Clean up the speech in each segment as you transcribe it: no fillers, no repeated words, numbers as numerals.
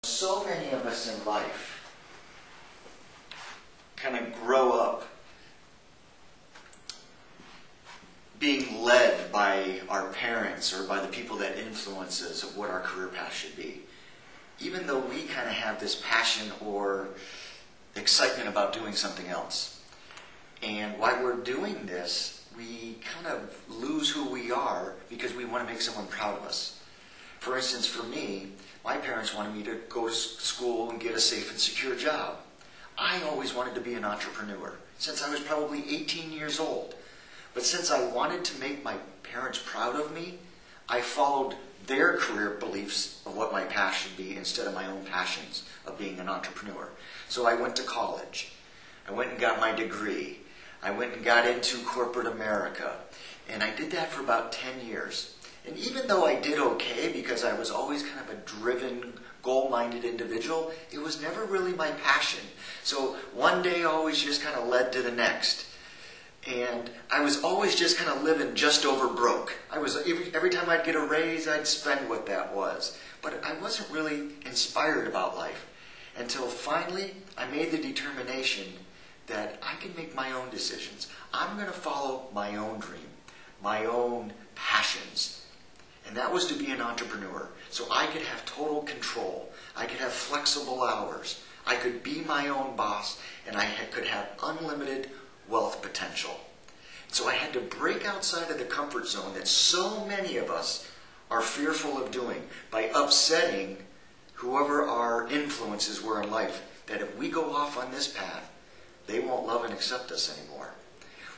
So many of us in life kind of grow up being led by our parents or by the people that influence us of what our career path should be. Even though we kind of have this passion or excitement about doing something else. And while we're doing this, we kind of lose who we are because we want to make someone proud of us. For instance, for me, my parents wanted me to go to school and get a safe and secure job. I always wanted to be an entrepreneur since I was probably 18 years old. But since I wanted to make my parents proud of me, I followed their career beliefs of what my path should be instead of my own passions of being an entrepreneur. So I went to college. I went and got my degree. I went and got into corporate America. And I did that for about 10 years. And even though I did okay because I was always kind of a driven, goal-minded individual, it was never really my passion. So one day always just kind of led to the next. And I was always just kind of living just over broke. Every time I'd get a raise, I'd spend what that was. But I wasn't really inspired about life until finally I made the determination that I can make my own decisions. I'm going to follow my own dream, my own passions. And that was to be an entrepreneur. So I could have total control. I could have flexible hours. I could be my own boss, and I could have unlimited wealth potential. So I had to break outside of the comfort zone that so many of us are fearful of doing by upsetting whoever our influences were in life, that if we go off on this path, they won't love and accept us anymore.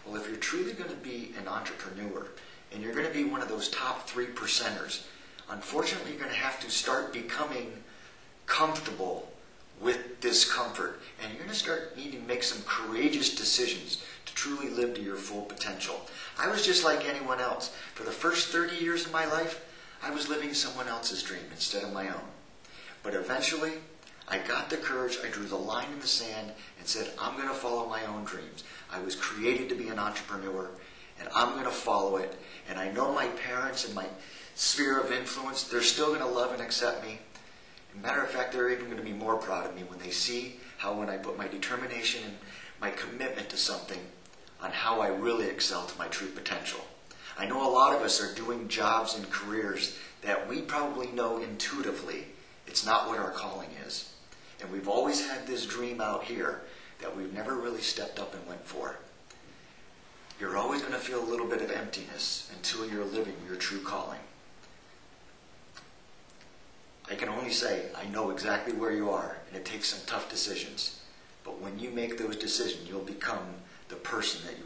Well, if you're truly going to be an entrepreneur, and you're going to be one of those top 3%ers, unfortunately you're going to have to start becoming comfortable with discomfort. And you're going to start needing to make some courageous decisions to truly live to your full potential. I was just like anyone else. For the first 30 years of my life, I was living someone else's dream instead of my own. But eventually, I got the courage, I drew the line in the sand and said, I'm going to follow my own dreams. I was created to be an entrepreneur, and I'm going to follow it. And I know my parents and my sphere of influence, they're still going to love and accept me. As a matter of fact, they're even going to be more proud of me when they see how when I put my determination and my commitment to something on how I really excel to my true potential. I know a lot of us are doing jobs and careers that we probably know intuitively it's not what our calling is. And we've always had this dream out here that we've never really stepped up and went for. You're always going to feel a little bit of emptiness until you're living your true calling. I can only say, I know exactly where you are, and it takes some tough decisions. But when you make those decisions, you'll become the person that